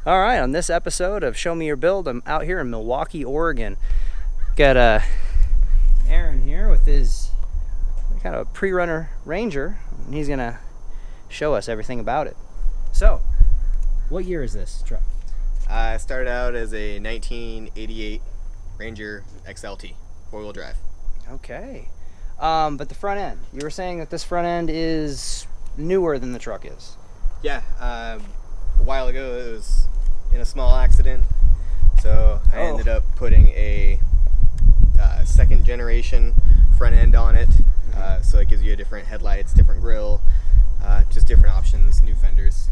All right, on this episode of Show Me Your Build, I'm out here in Milwaukee, Oregon. Got Aaron here with his kind of a Prerunner Ranger, and he's gonna show us everything about it. So, what year is this truck? I started out as a 1988 Ranger XLT, four-wheel drive. Okay, but the front end, you were saying that this front end is newer than the truck is. Yeah, a while ago it was in a small accident, so I ended up putting a second generation front end on it, so it gives you different headlights, different grille, just different options, new fenders.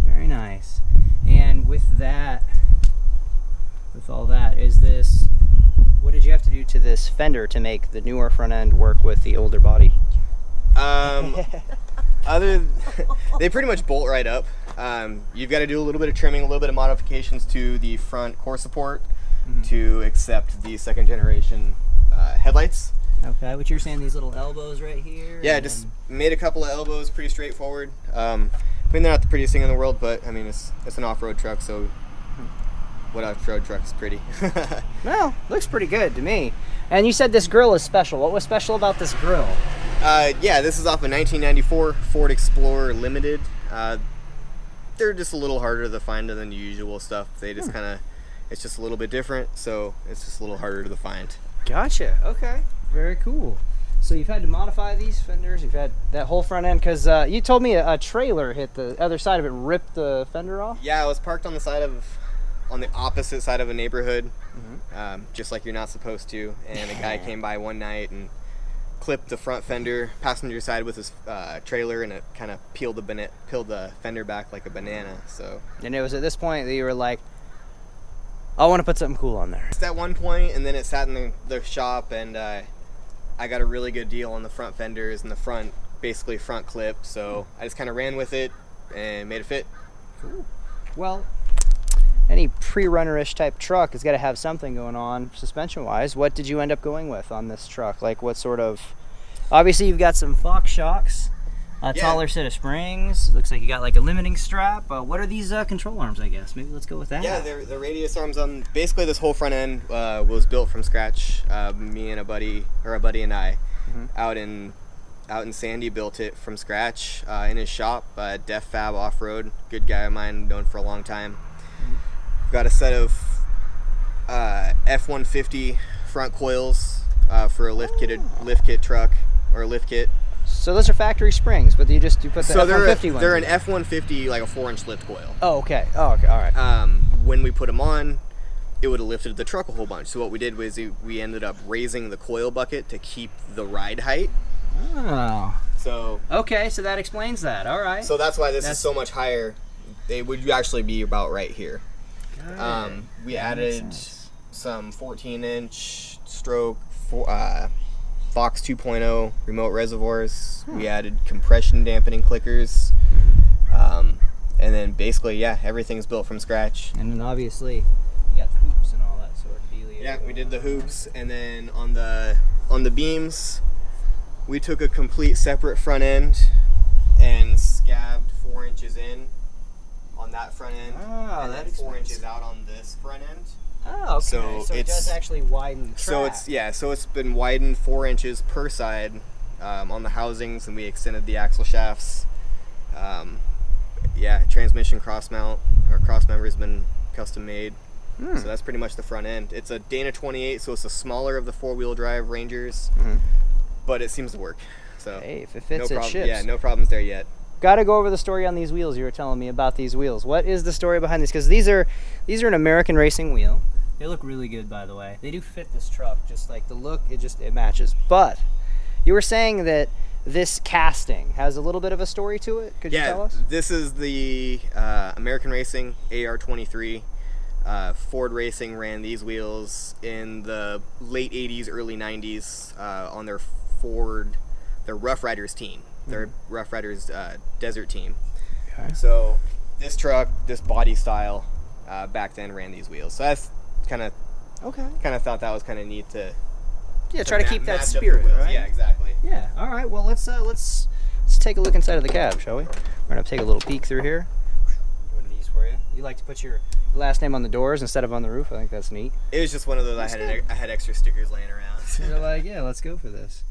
Very nice. And with that, with all that, what did you have to do to this fender to make the newer front end work with the older body? They pretty much bolt right up. You've got to do a little bit of trimming, a little bit of modifications to the front core support to accept the second generation headlights. Okay, what you're saying, these little elbows right here? Yeah, just made a couple of elbows, pretty straightforward. I mean, they're not the prettiest thing in the world, but I mean, it's an off-road truck, so what off-road truck is pretty? Well, looks pretty good to me. And you said this grill is special. What was special about this grill? Yeah, this is off a 1994 Ford Explorer Limited. They're just a little harder to find than the usual stuff. They just kind of, it's just a little bit different, so it's just a little harder to find. Gotcha. Okay. Very cool. So you've had to modify these fenders. You've had that whole front end because you told me a trailer hit the other side of it, ripped the fender off. Yeah, I was parked on the opposite side of a neighborhood, just like you're not supposed to. And a guy came by one night and clipped the front fender, passenger side, with his trailer, and it kind of peeled the fender back like a banana. So. And it was at this point that you were like, I want to put something cool on there. It's at one point, and then it sat in the shop, and I got a really good deal on the front fenders and the front clip. So I just kind of ran with it and made it fit. Cool. Well, any pre-runner-ish type truck has got to have something going on suspension-wise. What did you end up going with on this truck? Like, what sort of... Obviously, you've got some Fox shocks, a taller set of springs. Looks like you got like a limiting strap. What are these control arms, I guess? Maybe let's go with that. Yeah, the radius arms on... Basically, this whole front end was built from scratch. Me and a buddy and I, out in Sandy, built it from scratch in his shop, Def Fab Off-Road. Good guy of mine, known for a long time. Got a set of F-150 front coils for a lift kit truck, or a lift kit. So those are factory springs, but you put the F-150 ones. They're an F-150, like a 4-inch lift coil. Oh, okay. Oh, okay. All right. When we put them on, it would have lifted the truck a whole bunch. So what we did was we ended up raising the coil bucket to keep the ride height. Oh. So. Okay, so that explains that. All right. So that's why this is so much higher. They would actually be about right here. We added some 14-inch stroke Fox 2.0 remote reservoirs. We added compression dampening clickers. And then basically, everything's built from scratch. And then obviously, you got the hoops and all that sort of deal. Yeah, we did the hoops, and then on the beams, we took a complete separate front end and scabbed 4 inches in on that front end, and then 4 inches out on this front end. Oh, okay. So it does actually widen the track. So it's been widened 4 inches per side on the housings, and we extended the axle shafts. Transmission cross mount or cross member has been custom made. So that's pretty much the front end. It's a Dana 28, so it's the smaller of the four-wheel drive Rangers, but it seems to work. So hey, if it fits, it ships. Yeah, no problems there yet. Got to go over the story on these wheels. You were telling me about these wheels. What is the story behind these? Because these are an American racing wheel. They look really good, by the way. They do fit this truck. Just like the look, it matches. But you were saying that this casting has a little bit of a story to it. Could you tell us? This is the American Racing AR-23. Ford Racing ran these wheels in the late 80s, early 90s on their Rough Riders team. Their Rough Riders desert team. Okay. So this truck, this body style, back then ran these wheels. So that's kind of thought that was kind of neat to try to keep that spirit, right? Yeah, exactly. Yeah. All right. Well, let's take a look inside of the cab, shall we? We're gonna take a little peek through here. One of these for you. You like to put your last name on the doors instead of on the roof. I think that's neat. It was just one of those. I had extra stickers laying around. So you're like, yeah, let's go for this.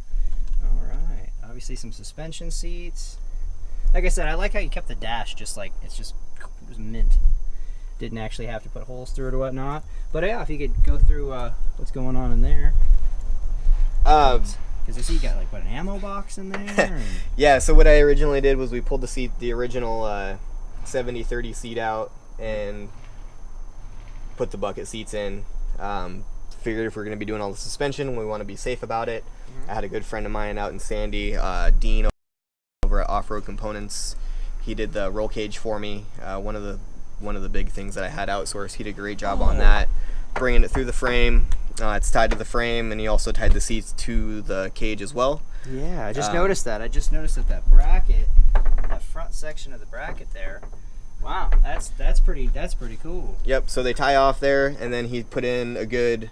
All right. Obviously some suspension seats. Like I said, I like how you kept the dash just like it was mint. Didn't actually have to put holes through it or whatnot. But yeah, if you could go through what's going on in there. Because I see you got like an ammo box in there. Yeah. So what I originally did was we pulled the original 70-30 seat out and put the bucket seats in. Figured if we're going to be doing all the suspension, we want to be safe about it. I had a good friend of mine out in Sandy, Dean over at Off-Road Components. He did the roll cage for me. One of the big things that I had outsourced. He did a great job on that, bringing it through the frame. It's tied to the frame, and he also tied the seats to the cage as well. Yeah, I just noticed that. I just noticed that bracket, that front section of the bracket there. Wow, that's pretty cool. Yep. So they tie off there, and then he put in a good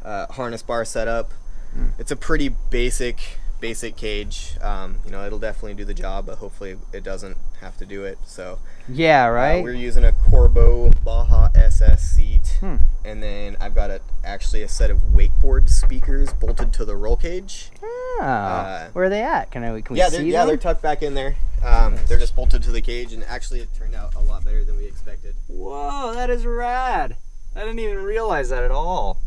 harness bar setup. It's a pretty basic cage. It'll definitely do the job, but hopefully it doesn't have to do it. So yeah, right. We're using a Corbeau Baja SS seat, and then I've got actually a set of wakeboard speakers bolted to the roll cage. Oh, where are they at? Can we see them? Yeah, they're tucked back in there. They're just bolted to the cage, and actually it turned out a lot better than we expected. Whoa, that is rad. I didn't even realize that at all.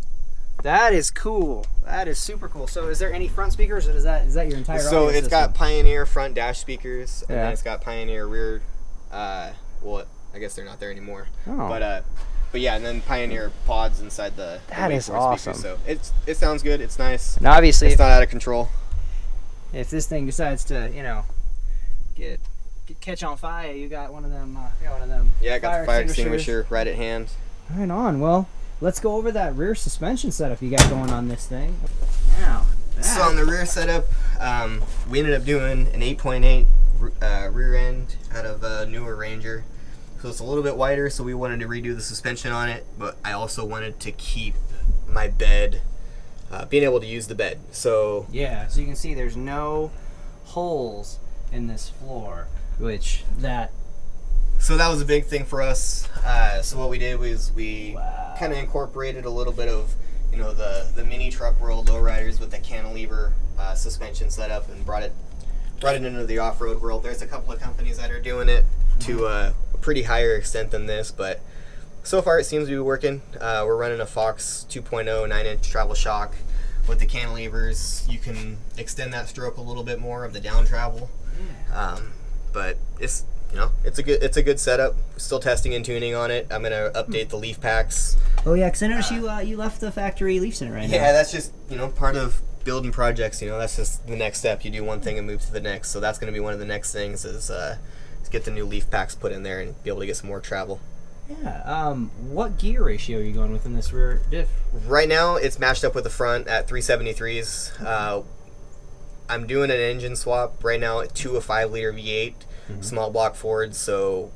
That is cool. That is super cool. So is there any front speakers, or is that your entire audio So it's system? got Pioneer front dash speakers, and Yeah. then it's got Pioneer rear, well, I guess they're not there anymore. Oh. But yeah, and then Pioneer pods inside the That is wakeboard awesome. speakers. So it sounds good, it's nice. And obviously, It's not out of control. if this thing decides to, catch on fire, you got one of them. Yeah, I got the fire extinguisher right at hand. Right on. Well, let's go over that rear suspension setup you got going on this thing. Now, So on the rear setup, we ended up doing an 8.8 rear end out of a newer Ranger. So it's a little bit wider, so we wanted to redo the suspension on it, but I also wanted to keep my bed, being able to use the bed. So yeah, so you can see there's no holes in this floor, So that was a big thing for us. So what we did was we kind of incorporated a little bit of, the mini truck world lowriders with the cantilever suspension setup and brought it into the off-road world. There's a couple of companies that are doing it to a pretty higher extent than this, but so far it seems to be working. We're running a Fox 2.0 9-inch travel shock with the cantilevers. You can extend that stroke a little bit more of the down travel, but it's a good setup. We're still testing and tuning on it. I'm gonna update the leaf packs. Oh yeah, because I noticed you left the factory leafs in it right now. Yeah, that's just part of building projects. That's just the next step. You do one thing and move to the next. So that's gonna be one of the next things is get the new leaf packs put in there and be able to get some more travel. Yeah. What gear ratio are you going with in this rear diff? Right now, it's matched up with the front at 373s. I'm doing an engine swap right now to a 5-liter V8, small block Ford. So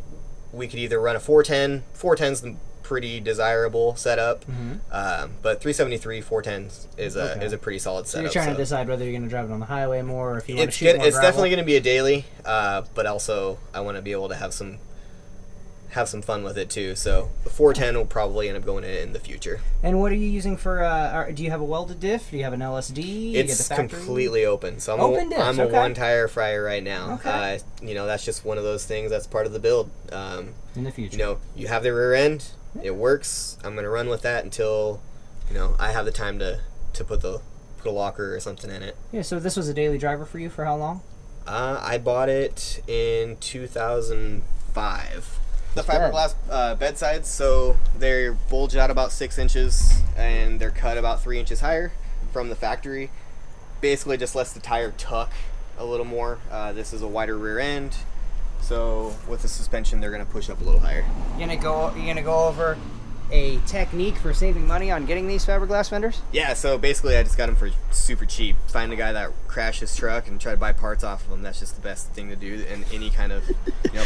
we could either run a 410. 410's the pretty desirable setup, but 373 410s is a pretty solid setup. So you're trying to decide whether you're going to drive it on the highway more, or if you want to shoot more It's gravel. definitely going to be a daily, but also I want to be able to have some fun with it too. So the 410 will probably end up going in the future. And what are you using for? Do you have a welded diff? Do you have an LSD? It's completely open. So I'm a one tire fryer right now. Okay. That's just one of those things that's part of the build. In the future. You have the rear end. It works. I'm gonna run with that until I have the time to put a locker or something in it. Yeah. So this was a daily driver for you for how long? I bought it in 2005. The fiberglass bedsides, so they're bulged out about 6 inches and they're cut about 3 inches higher from the factory. Basically just lets the tire tuck a little more. This is a wider rear end, so with the suspension they're gonna push up a little higher. You gonna go over a technique for saving money on getting these fiberglass fenders? Yeah, so basically I just got them for super cheap. Find a guy that crashed his truck and try to buy parts off of them. That's just the best thing to do in any kind of,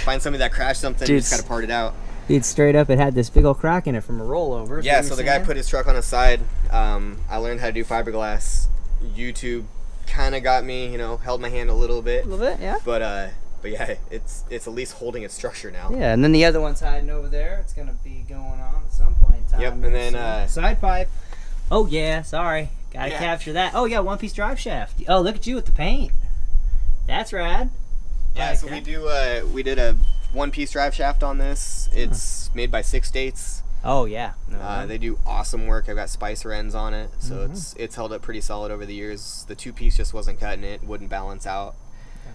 find somebody that crashed something, you just gotta part it out. Dude, straight up, it had this big old crack in it from a rollover. Yeah, so the guy put his truck on his side. I learned how to do fiberglass. YouTube kind of got me, held my hand a little bit. A little bit, yeah. But But yeah, it's at least holding its structure now. Yeah, and then the other one's hiding over there. It's gonna be going on at some point in time. Yep, and then side pipe. Oh yeah, sorry, gotta capture that. Oh yeah, one piece drive shaft. Oh, look at you with the paint. That's rad. Yeah, so we did a one piece drive shaft on this. It's made by 6 States. Oh yeah. They do awesome work. I've got Spicer ends on it, so it's held up pretty solid over the years. The 2-piece just wasn't cutting it, wouldn't balance out.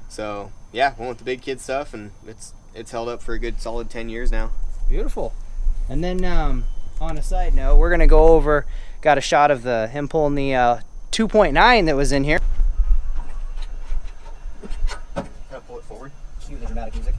So yeah, went with the big kid stuff, and it's held up for a good solid 10 years now. Beautiful. And then on a side note, we're gonna go over. Got a shot of him pulling the 2.9 that was in here. Can I pull it forward? Cue the dramatic music.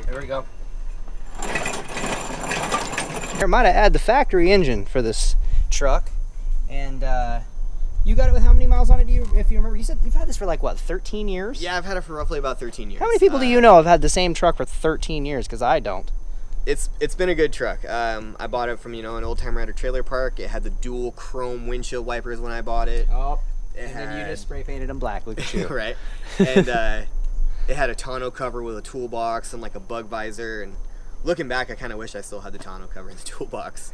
There we go. I might have added the factory engine for this truck, and you got it with how many miles on it? If you remember, you said you've had this for like what, 13 years? Yeah, I've had it for roughly about 13 years. How many people do you know have had the same truck for 13 years? Because I don't. It's been a good truck. I bought it from an old time rider trailer park. It had the dual chrome windshield wipers when I bought it. Oh, then you just spray painted them black. Look at you. Right, and it had a tonneau cover with a toolbox and like a bug visor. And looking back, I kind of wish I still had the tonneau cover in the toolbox.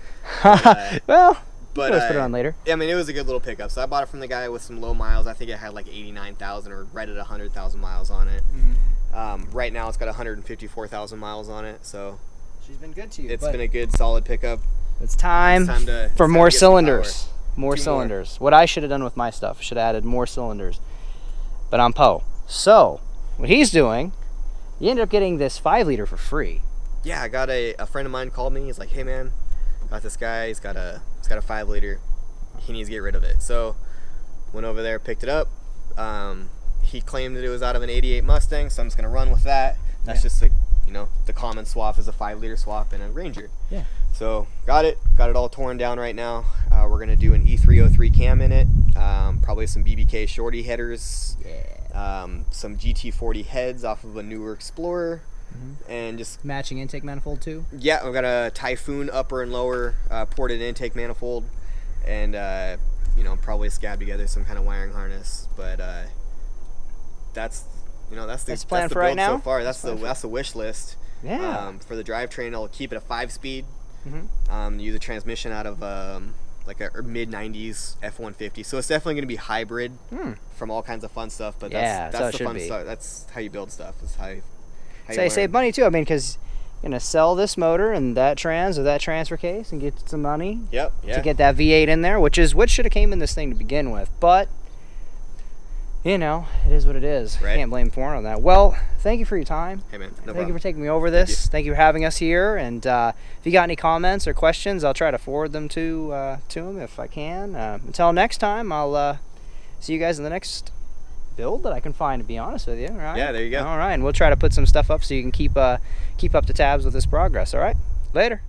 Well, but let's put it on later. I mean, it was a good little pickup. So I bought it from the guy with some low miles. I think it had like 89,000 or right at 100,000 miles on it. Right now, it's got 154,000 miles on it. So she's been good to you. It's been a good, solid pickup. It's time for more cylinders. More cylinders. What I should have done with my stuff, I should have added more cylinders. But I'm Poe. So what he's doing, you ended up getting this 5-liter for free. Yeah, I got a friend of mine called me. He's like, "Hey man, got this guy. He's got a 5-liter. He needs to get rid of it." So went over there, picked it up. He claimed that it was out of an '88 Mustang, so I'm just gonna run with that. That's just like, the common swap is a 5-liter swap in a Ranger. Yeah. So got it all torn down right now. We're gonna do an E303 cam in it. Probably some BBK shorty headers. Yeah. Some GT40 heads off of a newer Explorer. And just matching intake manifold too. Yeah, I've got a Typhoon upper and lower ported intake manifold, and probably scab together some kind of wiring harness. But that's the plan for build right now. So far, that's the wish list. Yeah. For the drivetrain, I'll keep it a 5-speed. Use a transmission out of like a mid '90s F-150. So it's definitely going to be hybrid from all kinds of fun stuff. But that's the fun stuff. That's how you build stuff. Is how you save money too. I mean, because you're gonna sell this motor and that trans or that transfer case and get some money. To get that V8 in there, which is what should have came in this thing to begin with. But it is what it is. Right. Can't blame Ford on that. Well, thank you for your time. Hey man, no Thank problem. you for taking me over this. Thank you for having us here. And if you got any comments or questions, I'll try to forward them to him if I can. Until next time, I'll see you guys in the next build that I can find, to be honest with you. All right? Yeah, there you go. All right, and we'll try to put some stuff up so you can keep up the tabs with this progress. All right, later.